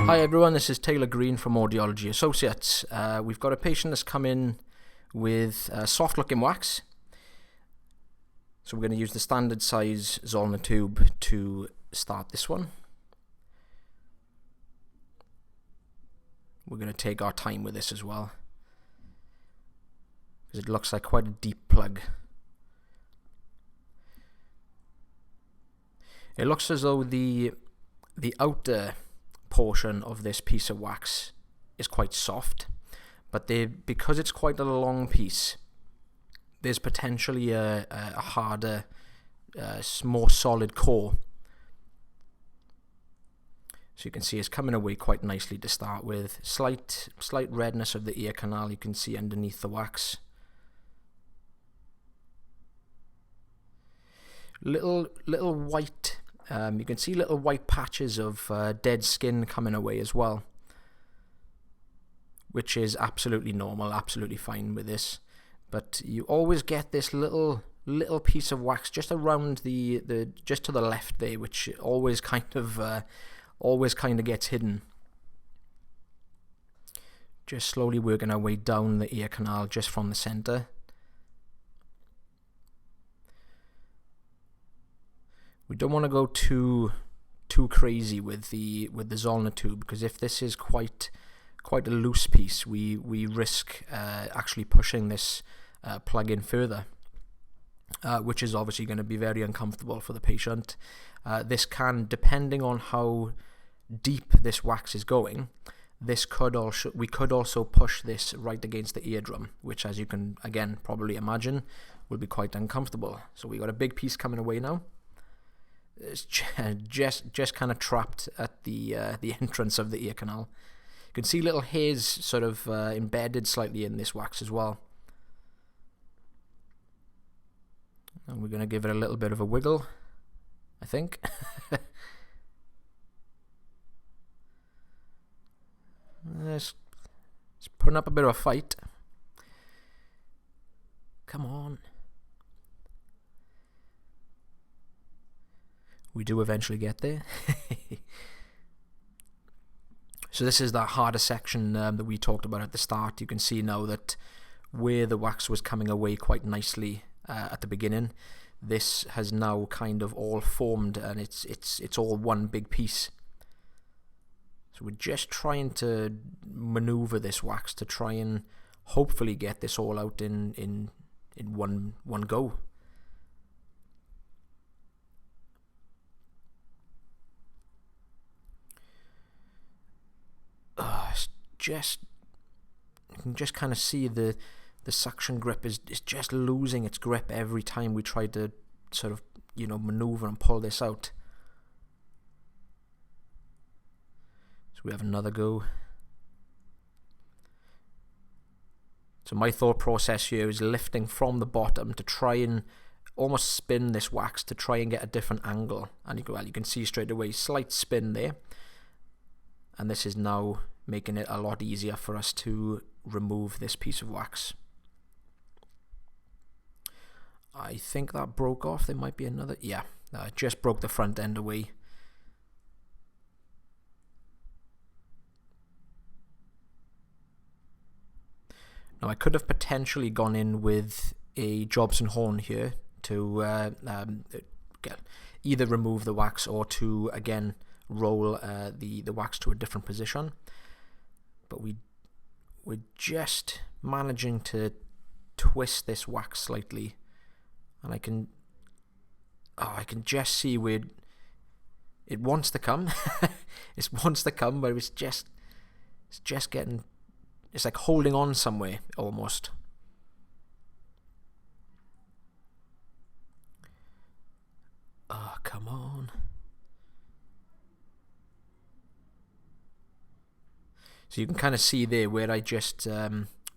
Hi everyone, this is Taylor Green from Audiology Associates. We've got a patient that's come in with soft looking wax. So we're going to use the standard size Zollner tube to start this one. We're going to take our time with this as well, because it looks like quite a deep plug. It looks as though the outer portion of this piece of wax is quite soft, but because it's quite a long piece, there's potentially a harder, more solid core. So you can see it's coming away quite nicely to start with. Slight redness of the ear canal you can see underneath the wax. Little white. You can see little white patches of dead skin coming away as well, which is absolutely normal, absolutely fine with this. But you always get this little piece of wax just around just to the left there, which always kind of gets hidden. Just slowly working our way down the ear canal just from the center. We don't want to go too crazy with the Zollner tube, because if this is quite a loose piece, we risk actually pushing this plug in further, which is obviously going to be very uncomfortable for the patient. This can, depending on how deep this wax is going, we could also push this right against the eardrum, which, as you can again probably imagine, will be quite uncomfortable. So we got a big piece coming away now. It's just kind of trapped at the entrance of the ear canal. You can see little hairs sort of embedded slightly in this wax as well. And we're going to give it a little bit of a wiggle, I think. It's putting up a bit of a fight. Come on. We do eventually get there. So this is that harder section that we talked about at the start. You can see now that where the wax was coming away quite nicely at the beginning, this has now kind of all formed, and it's all one big piece. So we're just trying to maneuver this wax to try and hopefully get this all out in one go. You can just kind of see the suction grip is just losing its grip every time we try to sort of, maneuver and pull this out. So we have another go. So my thought process here is lifting from the bottom to try and almost spin this wax to try and get a different angle. And you can see straight away, slight spin there. And this is now making it a lot easier for us to remove this piece of wax. I think that broke off. There might be another. Yeah, I just broke the front end away. Now I could have potentially gone in with a Jobson horn here to either remove the wax or to again roll the wax to a different position. But we're just managing to twist this wax slightly, and I can just see where it wants to come. It wants to come, but it's just getting, it's like holding on somewhere almost. Oh, come on. So you can kind of see there where I just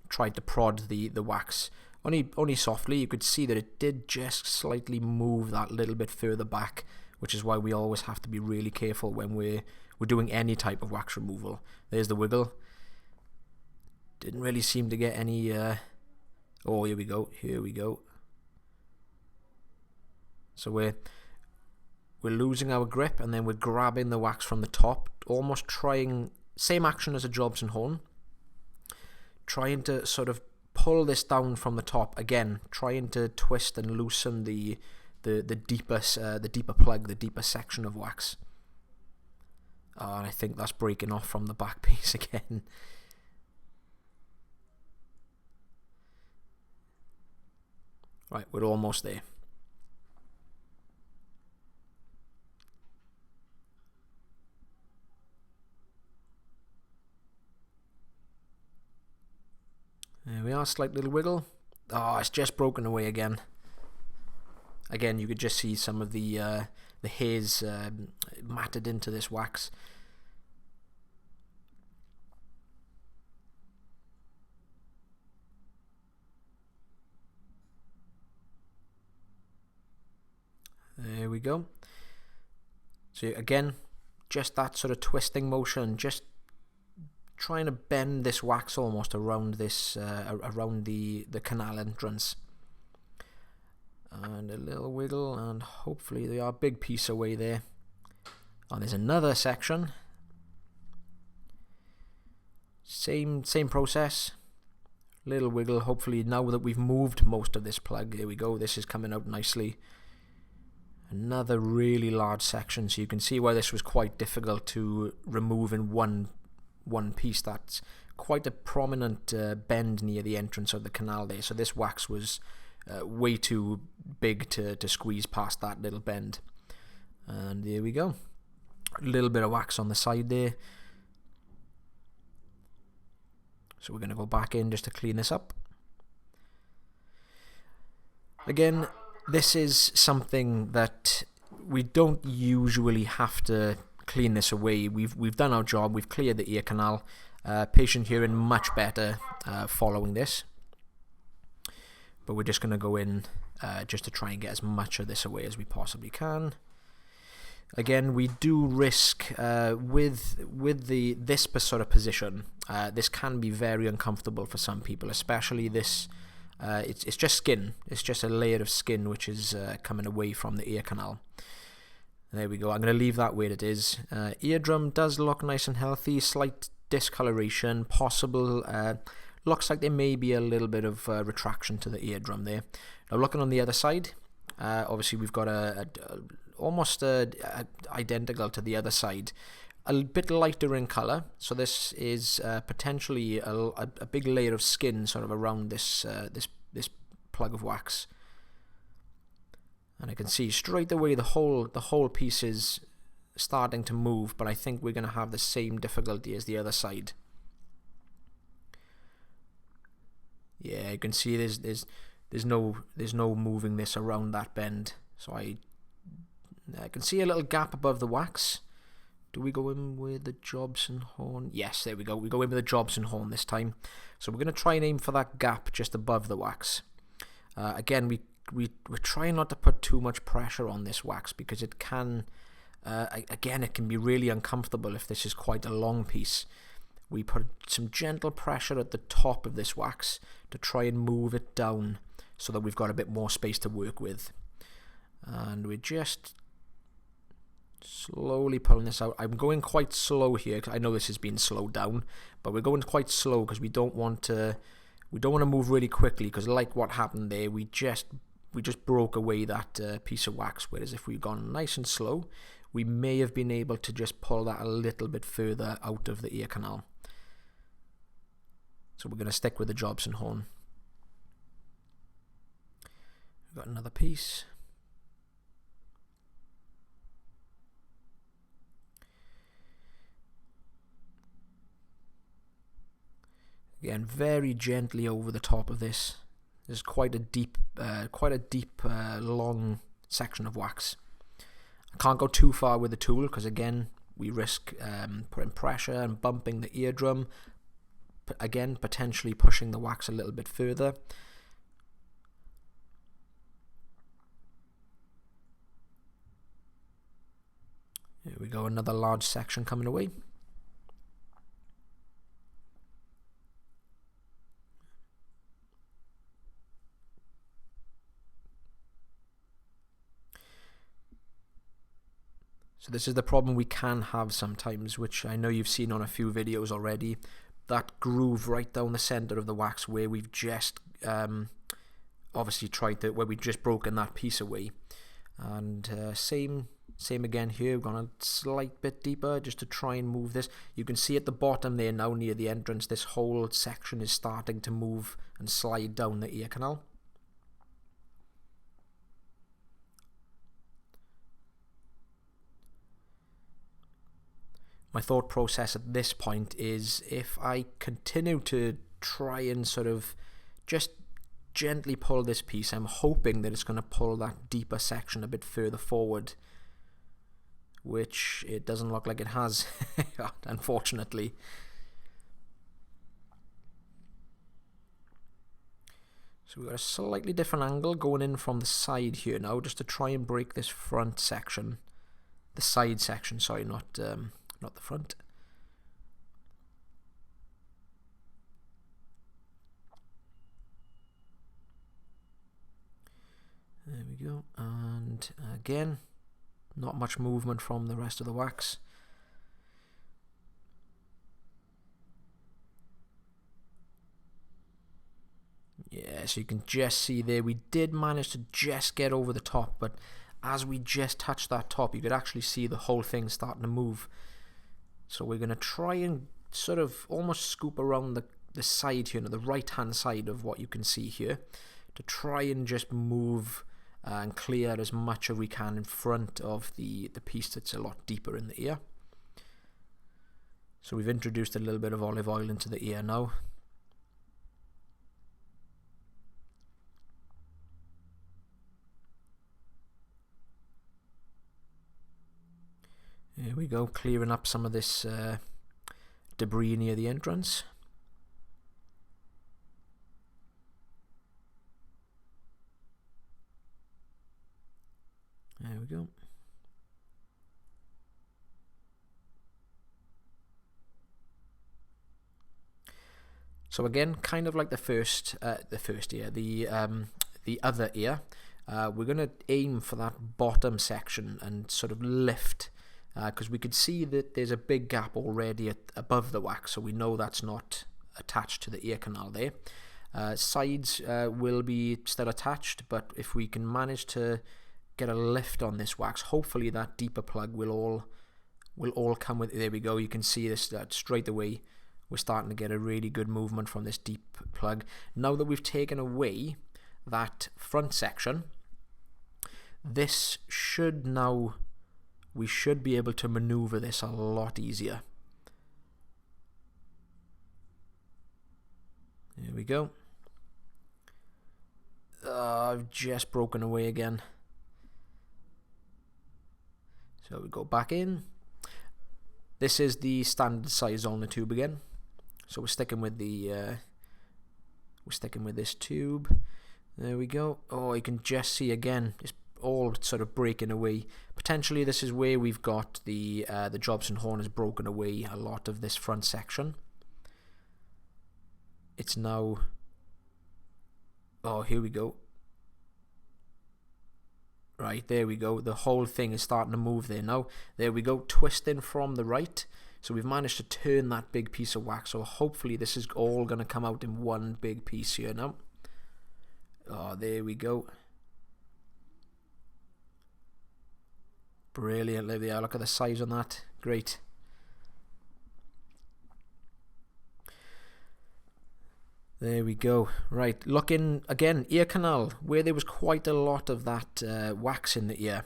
tried to prod the wax only softly. You could see that it did just slightly move that little bit further back, which is why we always have to be really careful when we're doing any type of wax removal. There's the wiggle. Didn't really seem to get any oh, here we go. So we're losing our grip, and then we're grabbing the wax from the top, almost trying, same action as a Jobson horn, trying to sort of pull this down from the top, again trying to twist and loosen the deeper plug, the deeper section of wax. And I think that's breaking off from the back piece again. Right, we're almost there. There we are, slight little wiggle. Oh, it's just broken away again. Again, you could just see some of the hairs matted into this wax. There we go. So again, just that sort of twisting motion, just trying to bend this wax almost around this around the canal entrance. And a little wiggle, and hopefully they are a big piece away there. And there's another section. Same process. Little wiggle. Hopefully now that we've moved most of this plug, there we go. This is coming out nicely. Another really large section, so you can see why this was quite difficult to remove in one piece. That's quite a prominent bend near the entrance of the canal there. So this wax was way too big to squeeze past that little bend. And there we go. A little bit of wax on the side there. So we're going to go back in just to clean this up. Again, this is something that we don't usually have to clean this away. We've done our job. We've cleared the ear canal. Patient hearing much better following this. But we're just going to go in just to try and get as much of this away as we possibly can. Again, we do risk with this sort of position. This can be very uncomfortable for some people, especially this. It's just skin. It's just a layer of skin which is coming away from the ear canal. There we go. I'm going to leave that where it is. Eardrum does look nice and healthy. Slight discoloration, possible. Looks like there may be a little bit of retraction to the eardrum there. Now looking on the other side, obviously we've got almost identical to the other side. A bit lighter in colour, so this is potentially a big layer of skin sort of around this plug of wax. And I can see straight away the whole piece is starting to move, but I think we're going to have the same difficulty as the other side. Yeah, you can see there's no moving this around that bend. So I can see a little gap above the wax. Do we go in with the Jobson horn? Yes, there we go. We go in with the Jobson horn this time. So we're going to try and aim for that gap just above the wax. Again, we're trying not to put too much pressure on this wax because it can, again, it can be really uncomfortable if this is quite a long piece. We put some gentle pressure at the top of this wax to try and move it down so that we've got a bit more space to work with. And we're just slowly pulling this out. I'm going quite slow here. I know this has been slowed down, but we're going quite slow because we don't want to move really quickly, because like what happened there, we just broke away that piece of wax. Whereas if we'd gone nice and slow, we may have been able to just pull that a little bit further out of the ear canal. So we're going to stick with the Jobson horn. We've got another piece. Again, very gently over the top of this. There's quite a deep, long section of wax. I can't go too far with the tool because, again, we risk putting pressure and bumping the eardrum. Again, potentially pushing the wax a little bit further. Here we go, another large section coming away. So this is the problem we can have sometimes, which I know you've seen on a few videos already. That groove right down the center of the wax where we've just obviously where we've just broken that piece away. And same again here. We've gone a slight bit deeper just to try and move this. You can see at the bottom there now near the entrance, this whole section is starting to move and slide down the ear canal. My thought process at this point is, if I continue to try and sort of just gently pull this piece, I'm hoping that it's going to pull that deeper section a bit further forward, which it doesn't look like it has, unfortunately. So we've got a slightly different angle going in from the side here now, just to try and break this front section, the side section, sorry, not the front. There we go, and again, not much movement from the rest of the wax. Yeah, so you can just see there, we did manage to just get over the top, but as we just touched that top, you could actually see the whole thing starting to move. So we're going to try and sort of almost scoop around the side here, the right hand side of what you can see here, to try and just move and clear as much as we can in front of the piece that's a lot deeper in the ear. So we've introduced a little bit of olive oil into the ear now. There we go, clearing up some of this debris near the entrance. There we go. So again, kind of like the first ear, the other ear, we're going to aim for that bottom section and sort of lift, because we could see that there's a big gap already above the wax, so we know that's not attached to the ear canal there. Sides will be still attached, but if we can manage to get a lift on this wax, hopefully that deeper plug will all come with it. There we go, you can see this straight away. We're starting to get a really good movement from this deep plug. Now that we've taken away that front section, this should now, we should be able to maneuver this a lot easier. There we go. I've just broken away again. So we go back in. This is the standard size on the tube again. So we're sticking with this tube. There we go. Oh, you can just see again, it's all sort of breaking away. Potentially this is where we've got the Jobson horn has broken away a lot of this front section. It's now, oh, here we go. Right, there we go. The whole thing is starting to move there now. There we go, twisting from the right. So we've managed to turn that big piece of wax. So hopefully this is all going to come out in one big piece here now. Oh, there we go. Brilliant. There we are. Look at the size on that. Great. There we go. Right, looking again, ear canal, where there was quite a lot of that wax in the ear.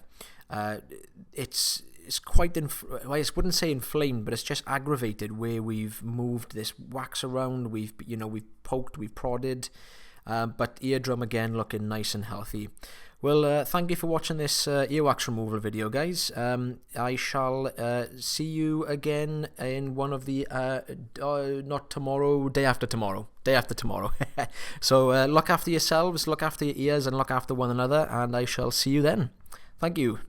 It's quite, well, I wouldn't say inflamed, but it's just aggravated where we've moved this wax around. We've poked, we've prodded, but eardrum again looking nice and healthy. Well, thank you for watching this earwax removal video, guys. I shall see you again in one of the, not tomorrow, day after tomorrow. So look after yourselves, look after your ears, and look after one another, and I shall see you then. Thank you.